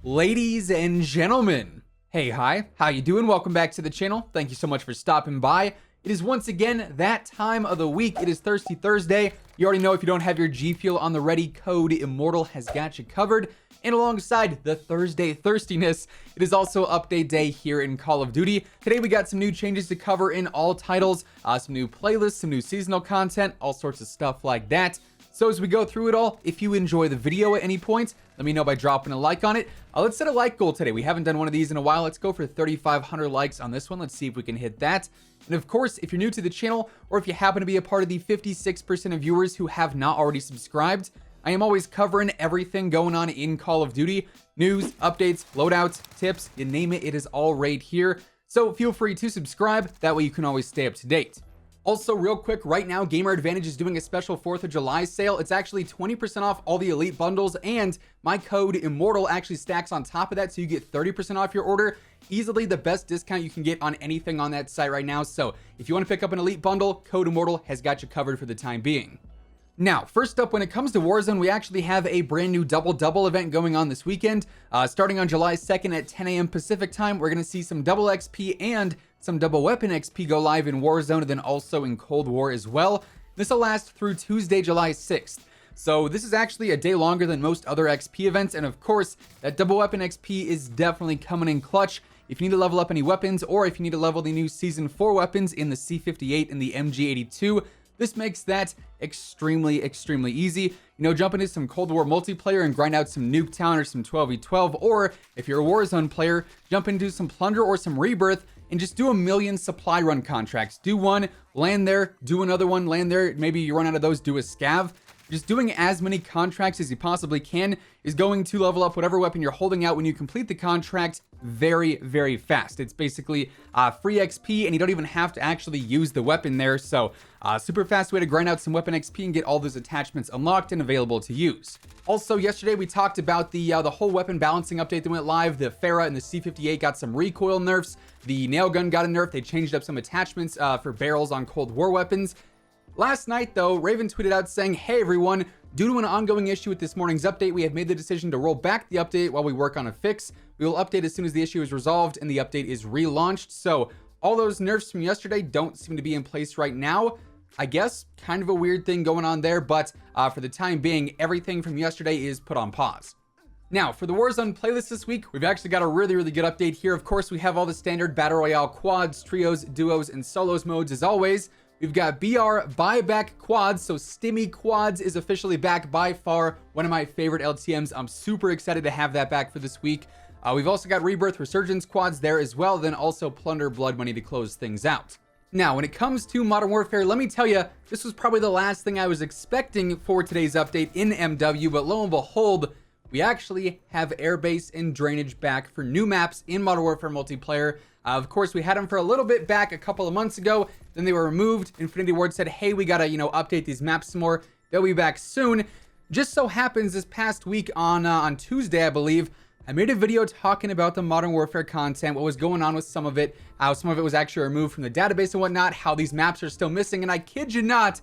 Ladies and gentlemen, hey, hi, how you doing? Welcome back to the channel. Thank you so much for stopping by. It is once again that time of the week. It is Thirsty Thursday. You already know if you don't have your G Fuel on the ready, Code Immortal has got you covered. And alongside the Thursday thirstiness, it is also update day here in Call of Duty. Today we got some new changes to cover in all titles, some new playlists, some new seasonal content, all sorts of stuff like that. So as we go through it all, if you enjoy the video at any point, let me know by dropping a like on it. Let's set a like goal today. We haven't done one of these in a while. Let's go for 3,500 likes on this one. Let's see if we can hit that. And of course, if you're new to the channel, or if you happen to be a part of the 56% of viewers who have not already subscribed, I am always covering everything going on in Call of Duty. News, updates, loadouts, tips, you name it, it is all right here. So feel free to subscribe. That way you can always stay up to date. Also, real quick, right now, Gamer Advantage is doing a special 4th of July sale. It's actually 20% off all the elite bundles, and my code Immortal actually stacks on top of that, so you get 30% off your order. Easily the best discount you can get on anything on that site right now. So if you want to pick up an elite bundle, code Immortal has got you covered for the time being. Now, first up, when it comes to Warzone, we actually have a brand new double event going on this weekend. Starting on July 2nd at 10 a.m. Pacific time, we're going to see some double XP and some double weapon XP go live in Warzone, and then also in Cold War as well. This will last through Tuesday, July 6th. So this is actually a day longer than most other XP events, and of course, that double weapon XP is definitely coming in clutch. If you need to level up any weapons, or if you need to level the new Season 4 weapons in the C58 and the MG82, this makes that extremely easy. You know, jump into some Cold War multiplayer and grind out some Nuketown or some 12v12, or if you're a Warzone player, jump into some Plunder or some Rebirth and just do a million supply run contracts. Do one, land there, do another one, land there. Maybe you run out of those, do a scav. Just doing as many contracts as you possibly can is going to level up whatever weapon you're holding out when you complete the contract very fast. It's basically free XP, and you don't even have to actually use the weapon there. So super fast way to grind out some weapon XP and get all those attachments unlocked and available to use. Also, yesterday we talked about the whole weapon balancing update that went live. The Farah and the C58 got some recoil nerfs. The nail gun got a nerf. They changed up some attachments for barrels on Cold War weapons. Last night, though, Raven tweeted out saying, "Hey everyone, due to an ongoing issue with this morning's update, we have made the decision to roll back the update while we work on a fix. We will update as soon as the issue is resolved and the update is relaunched." So all those nerfs from yesterday don't seem to be in place right now. I guess kind of a weird thing going on there, but for the time being, everything from yesterday is put on pause. Now, for the Warzone playlist this week, we've actually got a really good update here. Of course, we have all the standard Battle Royale quads, trios, duos, and solos modes as always. We've got BR buyback quads, so Stimmy quads is officially back, by far one of my favorite LTMs. I'm super excited to have that back for this week. We've also got Rebirth Resurgence quads there as well, then also Plunder Blood Money to close things out. Now, when it comes to Modern Warfare, let me tell you, this was probably the last thing I was expecting for today's update in MW, but lo and behold, we actually have airbase and drainage back for new maps in Modern Warfare multiplayer. Of course, we had them for a little bit back a couple of months ago, then they were removed. Infinity Ward said, hey, we gotta, update these maps some more. They'll be back soon. Just so happens this past week on Tuesday, I believe, I made a video talking about the Modern Warfare content, what was going on with some of it, how some of it was actually removed from the database and whatnot, how these maps are still missing, and I kid you not,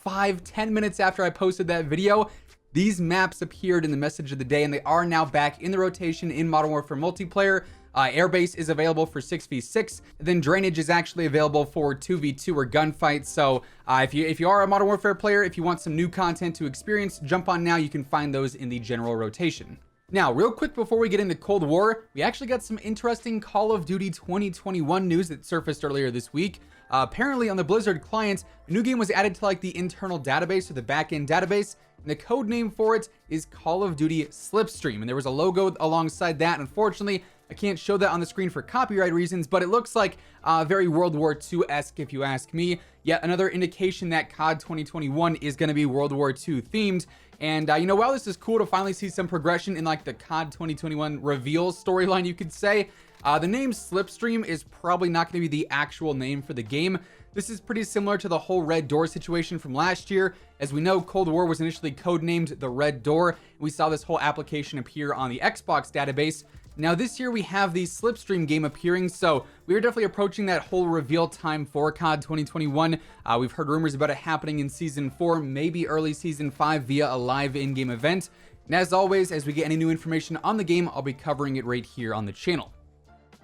5-10 minutes after I posted that video, these maps appeared in the message of the day, and they are now back in the rotation in Modern Warfare multiplayer. Airbase is available for 6v6, then drainage is actually available for 2v2 or gunfights. So if you are a Modern Warfare player, if you want some new content to experience, jump on now. You can find those in the general rotation. Now, real quick before we get into Cold War, we actually got some interesting Call of Duty 2021 news that surfaced earlier this week. Apparently on the Blizzard client, a new game was added to like the internal database or the backend database, and the code name for it is Call of Duty Slipstream, and there was a logo alongside that. Unfortunately, I can't show that on the screen for copyright reasons, but it looks like very World War II-esque if you ask me. Yet another indication that COD 2021 is going to be World War II themed. And while this is cool to finally see some progression in like the COD 2021 reveal storyline, you could say, the name Slipstream is probably not going to be the actual name for the game. This is pretty similar to the whole Red Door situation from last year. As we know, Cold War was initially codenamed the Red Door. We saw this whole application appear on the Xbox database. Now this year we have the Slipstream game appearing, so we are definitely approaching that whole reveal time for COD 2021. We've heard rumors about it happening in Season 4, maybe early Season 5 via a live in-game event. And as always, as we get any new information on the game, I'll be covering it right here on the channel.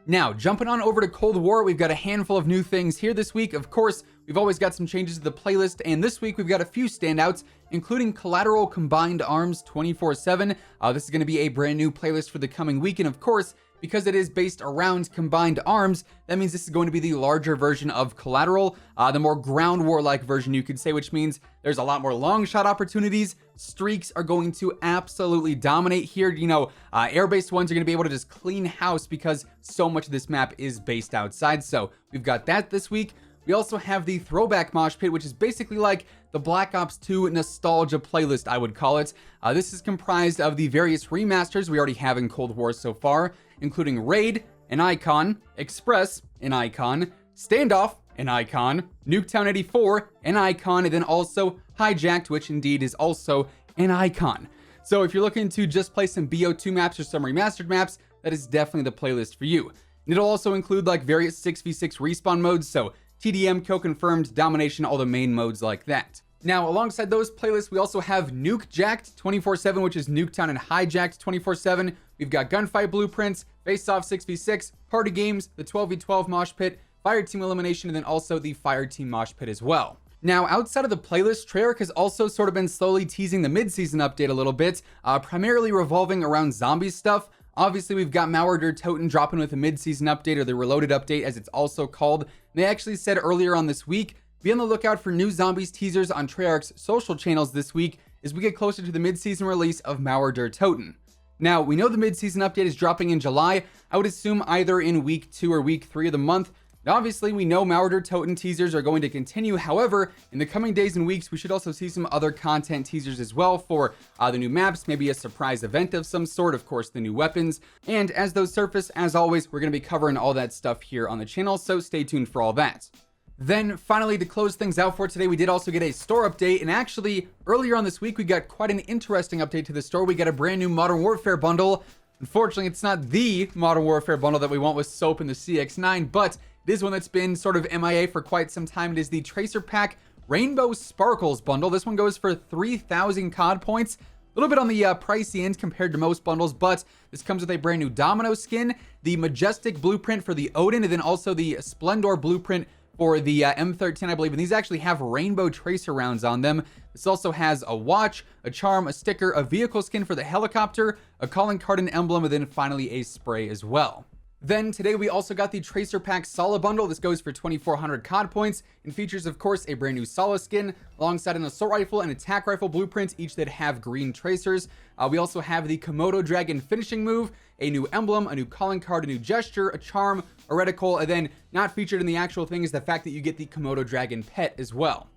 Now, jumping on over to Cold War, we've got a handful of new things here this week. Of course, we've always got some changes to the playlist, and this week we've got a few standouts, including Collateral Combined Arms 24/7. This is going to be a brand new playlist for the coming week, and of course, because it is based around Combined Arms, that means this is going to be the larger version of Collateral, the more ground war-like version, you could say, which means there's a lot more long shot opportunities. Streaks are going to absolutely dominate here. You know, air-based ones are going to be able to just clean house because so much of this map is based outside. So we've got that this week. We also have the Throwback Mosh Pit, which is basically like the Black Ops 2 nostalgia playlist, I would call it. This is comprised of the various remasters we already have in Cold War so far, including Raid, an icon, Express, an icon, Standoff, an icon, Nuketown 84, an icon, and then also Hijacked, which indeed is also an icon. So if you're looking to just play some BO2 maps or some remastered maps, that is definitely the playlist for you. And it'll also include like various 6v6 respawn modes, so TDM, Kill Confirmed, Domination, all the main modes like that. Now, alongside those playlists, we also have Nuke Jacked 24/7, which is Nuketown and Hijacked 24/7. We've got Gunfight Blueprints, Face Off 6v6, Party Games, the 12v12 Mosh Pit, Fire Team Elimination, and then also the Fire Team Mosh Pit as well. Now, outside of the playlist, Treyarch has also sort of been slowly teasing the mid-season update a little bit, primarily revolving around zombie stuff. Obviously, we've got Mauer der Toten dropping with a mid-season update, or the Reloaded update as it's also called. And they actually said earlier on this week, be on the lookout for new zombies teasers on Treyarch's social channels this week as we get closer to the mid-season release of Mauer der Toten. Now, we know the mid-season update is dropping in July. I would assume either in week 2 or week 3 of the month. Now, obviously, we know Mauer der Toten teasers are going to continue. However, in the coming days and weeks, we should also see some other content teasers as well for the new maps, maybe a surprise event of some sort, of course, the new weapons. And as those surface, as always, we're going to be covering all that stuff here on the channel, so stay tuned for all that. Then finally, to close things out for today, we did also get a store update, and actually earlier on this week we got quite an interesting update to the store. We got a brand new Modern Warfare bundle. Unfortunately, it's not the Modern Warfare bundle that we want with Soap and the CX-9, but it is one that's been sort of MIA for quite some time. It is the Tracer Pack Rainbow Sparkles bundle. This one goes for 3,000 COD points. A little bit on the pricey end compared to most bundles, but this comes with a brand new Domino skin, the Majestic blueprint for the Odin, and then also the Splendor blueprint for the M13, I believe, and these actually have rainbow tracer rounds on them. This also has a watch, a charm, a sticker, a vehicle skin for the helicopter, a calling card and emblem, and then finally a spray as well. Then today we also got the Tracer Pack Sala bundle. This goes for 2,400 COD points and features, of course, a brand new Sala skin alongside an assault rifle and attack rifle blueprints, each that have green tracers. We also have the Komodo Dragon finishing move, a new emblem, a new calling card, a new gesture, a charm, a reticle, and then not featured in the actual thing is the fact that you get the Komodo Dragon pet as well.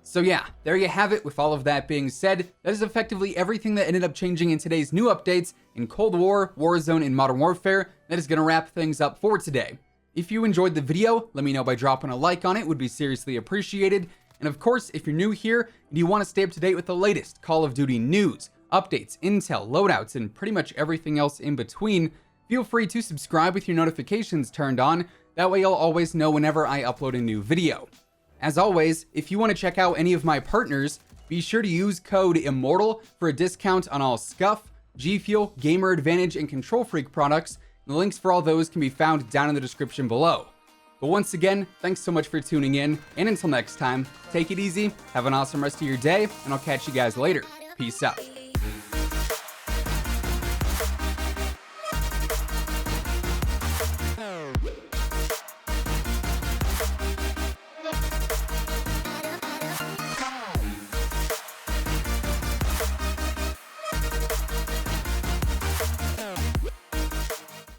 So yeah, there you have it. With all of that being said, that is effectively everything that ended up changing in today's new updates in Cold War, Warzone, and Modern Warfare. That is going to wrap things up for today. If you enjoyed the video, let me know by dropping a like on it. It would be seriously appreciated. And of course, if you're new here and you want to stay up to date with the latest Call of Duty news, updates, intel, loadouts, and pretty much everything else in between, feel free to subscribe with your notifications turned on. That way you'll always know whenever I upload a new video. As always, if you want to check out any of my partners, be sure to use code IMMORTAL for a discount on all Scuff, G Fuel, Gamer Advantage, and Control Freak products. The links for all those can be found down in the description below. But once again, thanks so much for tuning in, and until next time, take it easy, have an awesome rest of your day, and I'll catch you guys later. Peace out.